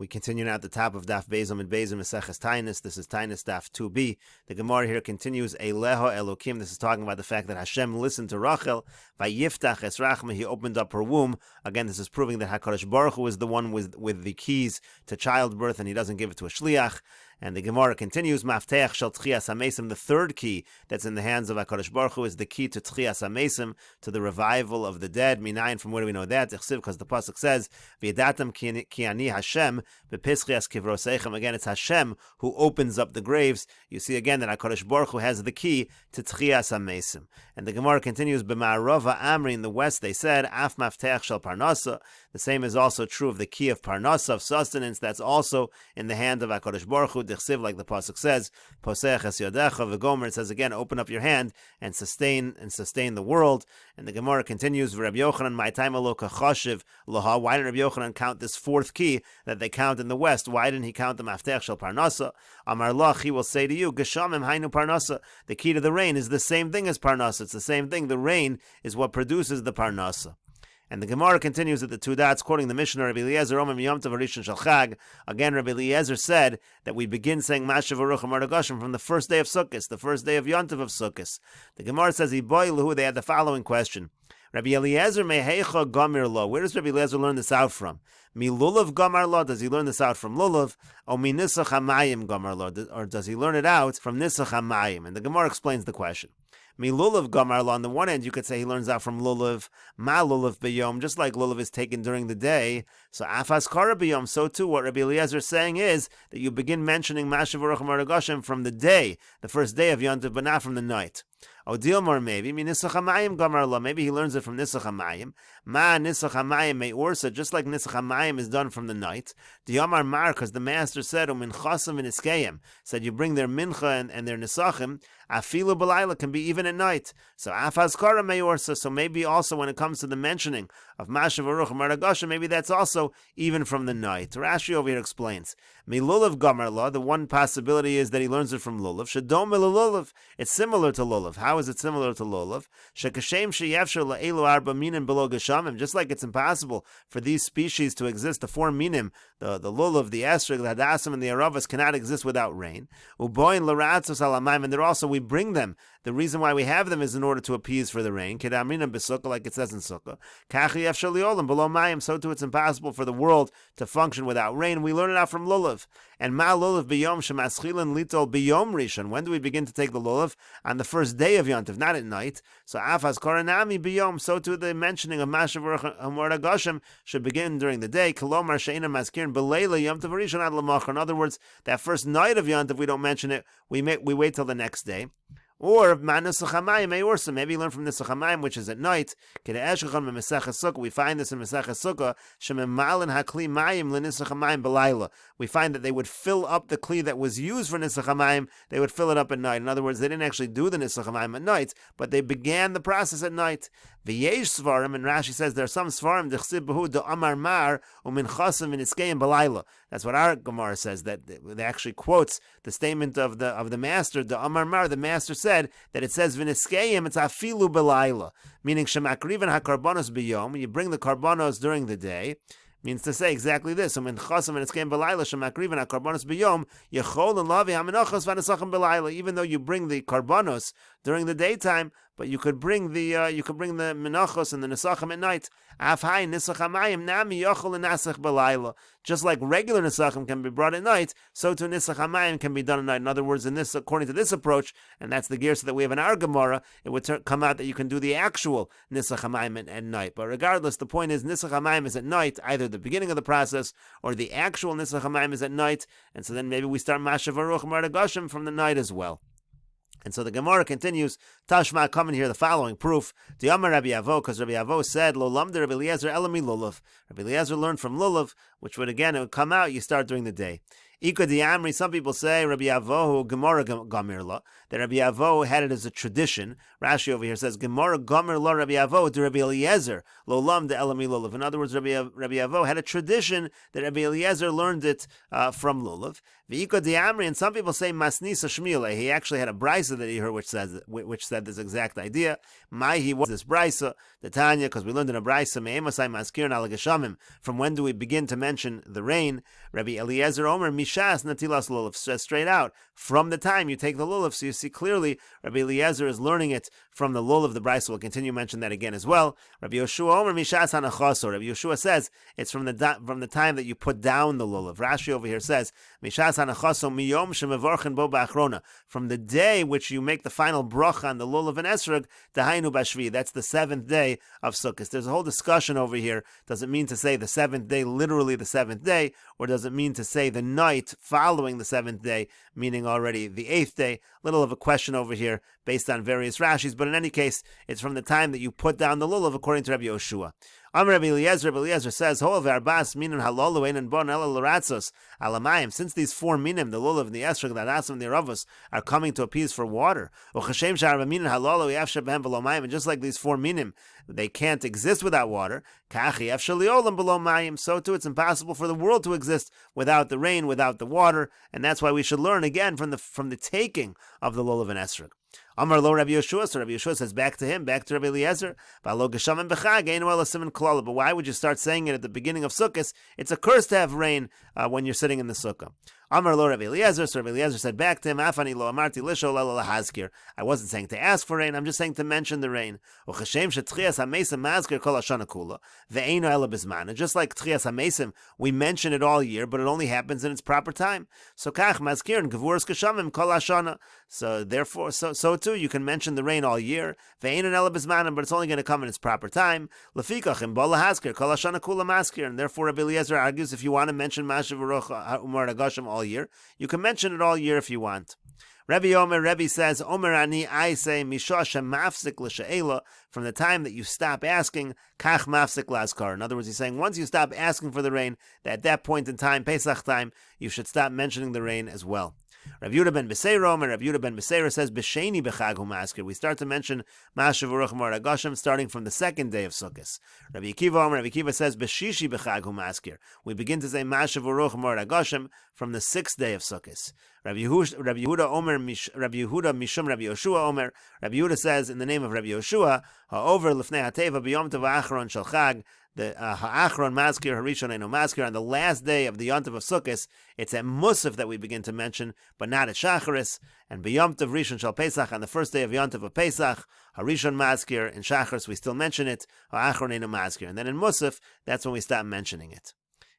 We continue now at the top of Daf Bezom and Bezom Meseches Taanis. This is Taanis Daf Tube. The Gemara here continues Eileho Elokim. This is talking about the fact that Hashem listened to Rachel. Vayiftach es Rachma. He opened up her womb. Again, this is proving that HaKadosh Baruch Hu is the one with the keys to childbirth, and he doesn't give it to a shliach. And the Gemara continues, Mafteach shel Tchias HaMesim. The third key that's in the hands of HaKadosh Baruch Hu is the key to Tchias HaMesim, to the revival of the dead. Minayin, from where do we know that? Because the pasuk says, V'yedatam ki ani Hashem b'pischias kivroseichem. Again, it's Hashem who opens up the graves. You see again that HaKadosh Baruch Hu has the key to Tchias HaMesim. And the Gemara continues, B'ma'arova Amri, in the west they said, Af Mafteach shel Parnasa. The same is also true of the key of Parnasa, of sustenance. That's also in the hand of HaKadosh Baruch Hu. Like the pasuk says, Posech es yodecha v'gomer. It says again, open up your hand and sustain the world. And the Gemara continues, Rabbi Yochanan, my time aloka chashiv loha. Why did Rabbi Yochanan count this fourth key that they count in the west? Why didn't he count the maftech shel parnasa? Amar lach, he will say to you, Geshamim hainu parnasa. The key to the rain is the same thing as parnasa. It's the same thing. The rain is what produces the parnasa. And the Gemara continues at the two dots, quoting the Mishnah, Rabbi Eliezer, Omim Yom Tov Harishon Shel Chag. Again, Rabbi Eliezer said that we begin saying Mashav Aruch Amar Goshim from the first day of Sukkot, the first day of Yom Tov of Sukkot. The Gemara says, Iboy Lahu, they had the following question. Rabbi Eliezer Meheicha Gamir Lo. Where does Rabbi Eliezer learn this out from? Milulav Gamar Lo. Does he learn this out from Lulav? Or Minisach HaMayim Gamar Lo. Or does he learn it out from Nisach HaMayim? And the Gemara explains the question. Milulav Gamar Lo. On the one end, you could say he learns out from Lulav, Ma Lulav B'yom, just like Lulav is taken during the day. So Afas Kara B'yom. So too, what Rabbi Eliezer is saying is that you begin mentioning Mashav Aruch Amar Goshim from the day, the first day of Yom Tov, but not from the night. Odilmor maybe Nisach HaMayim Gamar Lo. Maybe he learns it from Nisach HaMayim. Ma Nisach HaMayim May Ursa, just like Nisach HaMayim is done from the night. Diyamar Mar, because the master said, Minchasim v'Niskayim, said you bring their mincha and their nisachim. Afilu b'layla, can be even at night. So Afaz Kara May Ursa. So maybe also when it comes to the mentioning of Mashav Aruch Amar Goshim, maybe that's also even from the night. Rashi over here explains. Milulav Gamar Lo. The one possibility is that he learns it from Lulav. Shadom Lulav. It's similar to Lulav. How is it similar to Lulav? Shekashem sheyefshar la'elu arba minim below geshamim. Just like it's impossible for these species to exist, the four minim, the Lulav, the Esrog, the Hadassim, and the Aravas cannot exist without rain. Uboin l'ratzos alamayim, and they're also, we bring them. The reason why we have them is in order to appease for the rain. Kedamrinam b'sukkah, like it says in Sukkah. Kachi yefshar liolim below mayim. So too, it's impossible for the world to function without rain. We learn it out from Lulav. And ma Lulav b'yom shemaschilin litol b'yom rishon. When do we begin to take the Lulav? On the first day of Yom Tov, not at night. So afas koranami b'yom. So too, the mentioning of Mashav Aruch Amar Goshim should begin during the day. Kolomar she'ina maskirin b'leila Yom Tov rishon ad l'machar. In other words, that first night of Yom Tov, we don't mention it. We wait till the next day. Or maybe learn from Nisach HaMayim, which is at night. We find this in Mesechet Sukkah. We find that they would fill up the kli that was used for Nisach HaMayim. They would fill it up at night. In other words, they didn't actually do the Nisach HaMayim at night, but they began the process at night. V'yesh svarim, and Rashi says there are some svarim d'chsib behu d'amar mar u'min chasim v'niskayim b'layla. That's what our Gemara says. That they actually quotes the statement of the master. D'amar mar, the master said that it says v'niskayim, it's afilu b'layla, meaning shemakriven hakarbonos b'yom. You bring the karbonos during the day. Means to say exactly this. Even though you bring the karbonos during the daytime, but you could bring the menachos and the nesachim at night. Just like regular nesachim can be brought at night, so too nisach hamayim can be done at night. In other words, according to this approach, and that's the gersa that we have in our Gemara, it would come out that you can do the actual nisach hamayim at night. But regardless, the point is nisach hamayim is at night, either the beginning of the process or the actual nisach hamayim is at night, and so then maybe we start Mashav Aruch Amar Goshim from the night as well. And so the Gemara continues, Tashma, come in here, the following proof. The Amar Rabbi Avo, because Rabbi Avo said, Lo lamde Rabbi Eliezer elami lulav. Rabbi Eliezer learned from lulav, which would come out, you start during the day. Ika di Amri, some people say Rabbi Avo Gemara Gamir Lo, that Rabbi Avo had it as a tradition. Rashi over here says Gemara Gamir Lo Rabbi Avo to Rabbi Eliezer Lo Lam de Elami Lulav. In other words, Rabbi Avo had a tradition that Rabbi Eliezer learned it from Lulav. V'ika di Amri, and some people say Masnisa Shmiele. He actually had a brisa that he heard which said this exact idea. He was this brisa, the Tanya, because we learned in a brisa Me'emasai Maskirin Al Geshamim. From when do we begin to mention mention the rain. Rabbi Eliezer Omer Mishas Natilas Lulav says straight out, from the time you take the lulav. So you see clearly Rabbi Eliezer is learning it from the lulav. The Brisa will continue to mention that again as well. Rabbi Yoshua Omer Mishas Hanachosor. Rabbi Yoshua says it's from the time that you put down the lulav. Rashi over here says Mishas Hanachoso Miyom Shemevorchen Bo Ba'achrona, from the day which you make the final bracha on the lulav and esrog, Dahainu Bashvi. That's the seventh day of Sukkot. There's a whole discussion over here. Does it mean to say the seventh day, literally the seventh day, or does it mean to say the night following the seventh day, meaning already the eighth day? Little of a question over here based on various Rashis, but in any case, it's from the time that you put down the lulav, according to Rabbi Yoshua. Rabbi Eliezer says, since these four minim, the lulav and the esrog, the adasim and the aravos, are coming to appease for water, and just like these four minim, they can't exist without water, so too it's impossible for the world to exist without the rain, without the water, and that's why we should learn again from the taking of the lulav and esrog. Amar lo Rabbi Yoshua, so Rabbi Yoshua says back to Rabbi Eliezer, but why would you start saying it at the beginning of Sukkot? It's a curse to have rain when you're sitting in the sukkah. Amar lo Rabbi Eliezer, so Rabbi Eliezer said back to him, Afani lo amarti lisho lelo lahazkir. I wasn't saying to ask for rain, I'm just saying to mention the rain. And just like Tchias HaMesim, we mention it all year, but it only happens in its proper time. So kach mazkir and gevuras kashamim kol hashana. So therefore, so too, you can mention the rain all year, but it's only going to come in its proper time. And therefore, Rabbi Eliezer argues, if you want to mention Mashav Baruch Umar Agashim all year, you can mention it all year if you want. Rabbi says, Omer ani, I say, Mishasha mafsik l'she'ela, from the time that you stop asking, kach mafsik laskar. In other words, he's saying, once you stop asking for the rain, at that point in time, Pesach time, you should stop mentioning the rain as well. Rav Yehuda ben Beseira, and Rav Yehuda ben Beseira says, B'sheni b'chag hu maskir. We start to mention Mashav Baruch Umar Agashim starting from the second day of Sukkot. Rabbi Akiva says, B'shishi b'chag hu maskir. We begin to say Mashav Baruch Umar Agashim from the sixth day of Sukkot. Rabbi Yehuda Mishum Rabbi Yoshua Omer. Rabbi Yehuda says, in the name of Rabbi Yoshua, Ha'over l'fnei ha'teva b'yom tov ha'achron shel chag, the ha'achron maskir, harishon eino maskir, on the last day of the yontiv of Sukkot, it's at Musaf that we begin to mention, but not at Shacharis, and b'yom tov rishon shel Pesach, on the first day of yontiv of Pesach, harishon maskir, in Shacharis we still mention it, ha'achron eino maskir, and then in Musaf, that's when we stop mentioning it.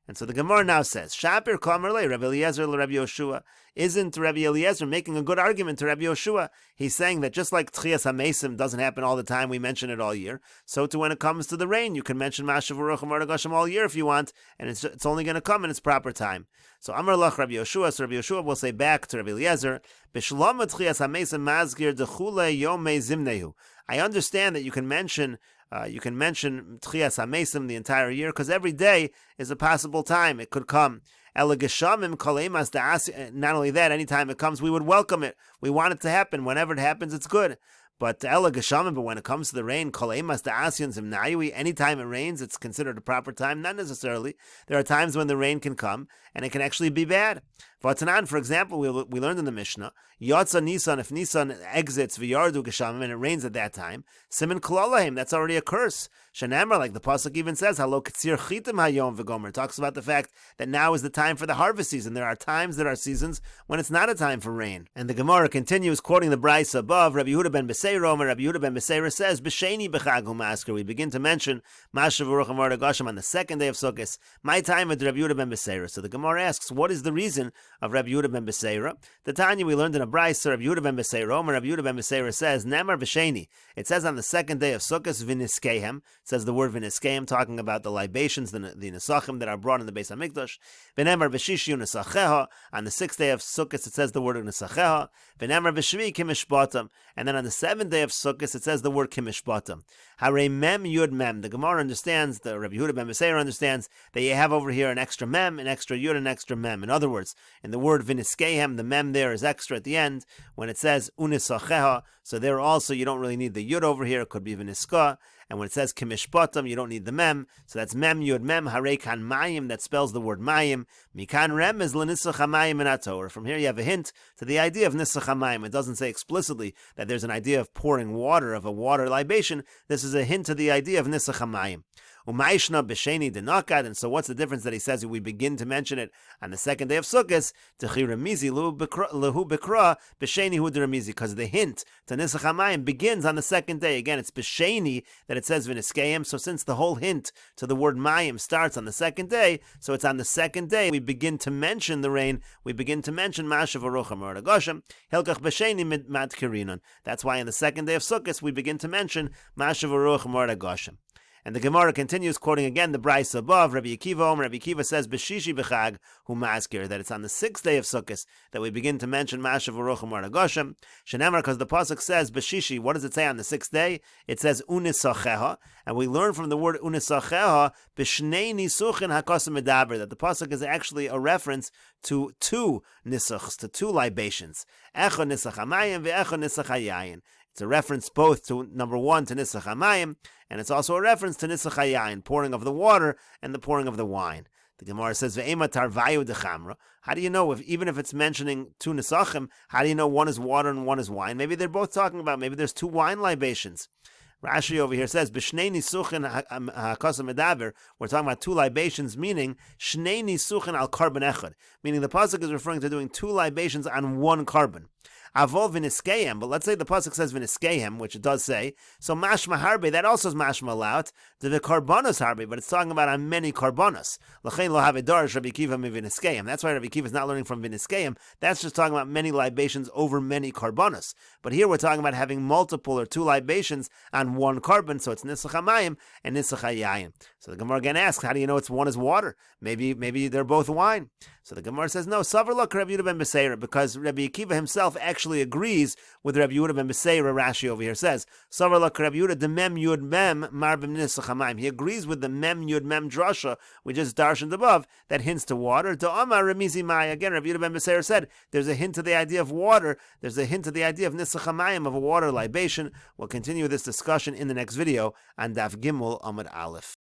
And so the Gemara now says, Shapir Kamerle, Rabbi Eliezer Rabbi Yoshua. Isn't Rabbi Eliezer making a good argument to Rabbi Yoshua? He's saying that just like Tchias HaMesim doesn't happen all the time, we mention it all year, so too when it comes to the rain, you can mention Mashav Baruch Umar Agashim all year if you want, and it's only going to come in its proper time. So Amar Lach Rabbi Yoshua, so Rabbi Yoshua will say back to Rabbi Eliezer, B'shlom Tchias HaMesim mazgir dechule yomei zimnehu. I understand that you can mention Tchias HaMesim the entire year, because every day is a possible time it could come. Not only that, anytime it comes, we would welcome it. We want it to happen. Whenever it happens, it's good. But when it comes to the rain, anytime it rains, it's considered a proper time. Not necessarily. There are times when the rain can come, and it can actually be bad. V'atanan, for example, we learned in the Mishnah, Yotza Nisan, if Nisan exits v'yardu geshamim, and it rains at that time, Siman Kalalahim, that's already a curse. Shanamar, like the pasuk even says, Halo Katsir Chitim Hayom v'gomer, talks about the fact that now is the time for the harvest season. There are times, there are seasons when it's not a time for rain. And the Gemara continues, quoting the Brisa above, Rabbi Yehuda ben Beseira, Rabbi Yehuda ben Beseira says, B'sheni b'chag hu masker, we begin to mention Mashav Baruch Umar Agashim on the second day of Sukkot. My time with Rabbi Yehuda ben Beseira. So the Gemara asks, what is the reason of Rabbi Yehuda ben Beseira? The Tanya we learned in a Brisa, Rabbi Yehuda ben Beseira, Rabbi Yehuda ben Beseira says, Nemar b'sheni. It says on the second day of Sukkot, v'niskehem. It says the word v'niskehem, talking about the libations, the nesachim that are brought in the Beis HaMikdash. V'nemar b'shishi nesacheha. On the sixth day of Sukkot, it says the word nesacheha. V'nemar b'shvi kimishbatam. And then on the seventh day of Sukkot, it says the word kimishbatam. Hare mem yud mem. The Gemara understands, the Rabbi Yehuda ben Beseira understands that you have over here an extra mem, an extra yud, an extra mem. In other words, in the word v'niskehem, the mem there is extra at the end when it says unisacheha. So there also you don't really need the yud over here. It could be v'niska. And when it says kimishpatam, you don't need the mem. So that's mem yud mem hare kan mayim. That spells the word mayim. Mikan rem is l'nisach hamayim in ator. From here you have a hint to the idea of nisach hamayim. It doesn't say explicitly that there's an idea of pouring water, of a water libation. This is a hint to the idea of nisach hamayim. Umaishna b'sheni denakad. And so what's the difference that he says we begin to mention it on the second day of Sukkot? Techi remizi lehu b'kra b'sheni hu deremizi. Because the hint to Nisach HaMayim begins on the second day. Again, it's b'sheni that it says v'niskeim. So since the whole hint to the word Mayim starts on the second day, so it's on the second day we begin to mention the rain. We begin to mention Mashav Arucham or Agoshem. Hilkach b'sheni mad kirinon. That's why on the second day of Sukkot we begin to mention Mashav Arucham or Agoshem. And the Gemara continues, quoting again the Brisa above. Rabbi Akiva says, B'shishi b'chag hu ma'askir, that it's on the sixth day of Sukkot that we begin to mention Mashav Arucham or Agoshem. Shenemar, because the pasuk says B'shishi. What does it say on the sixth day? It says Unisacheha, and we learn from the word Unisacheha B'shnei nisuchin hakosim medaber, that the pasuk is actually a reference to two nisuchs, to two libations. Echo nisach hamayim ve'echo nisach hayayin. It's a reference both to, number one, to Nisach HaMayim, and it's also a reference to Nisach HaYayin, pouring of the water and the pouring of the wine. The Gemara says, Ve'ema tarvayu dechamra. How do you know, even if it's mentioning two Nisachim, how do you know one is water and one is wine? Maybe they're both talking about, maybe there's two wine libations. Rashi over here says, B'shnei nisuchin ha'kosam medaber, we're talking about two libations, meaning Shnei nisuchin al carbon echad, meaning the pasuk is referring to doing two libations on one carbon. Avol v'niskehem, but let's say the pasuk says v'niskehem, which it does say, so mashma harbe, that also is mashma laut, to the karbonos harbe, but it's talking about on many karbonos. L'chein lo have darish Rabbi Akiva v'niskehem. That's why Rabbi Akiva is not learning from v'niskehem. That's just talking about many libations over many karbonos. But here we're talking about having multiple or two libations on one carbon, so it's nisach hamayim and nisach hayayim. So the Gemara again asks, how do you know it's one is water? Maybe they're both wine. So the Gemara says, no, Savar Lak Rabbi Yehuda ben Beseira, because Rabbi Akiva himself actually agrees with Rabbi Yehuda ben Beseira. Rashi over here says, Savar Lak Rabbi Yehuda, the mem yud mem marbim nisach hamayim. He agrees with the mem yud mem drasha we just darshaned above that hints to water. To Amar Remizi Mai. Again, Rabbi Yehuda ben Beseira said there's a hint to the idea of water. There's a hint to the idea of nisach hamayim, of a water libation. We'll continue this discussion in the next video on Daf Gimel Amud Aleph.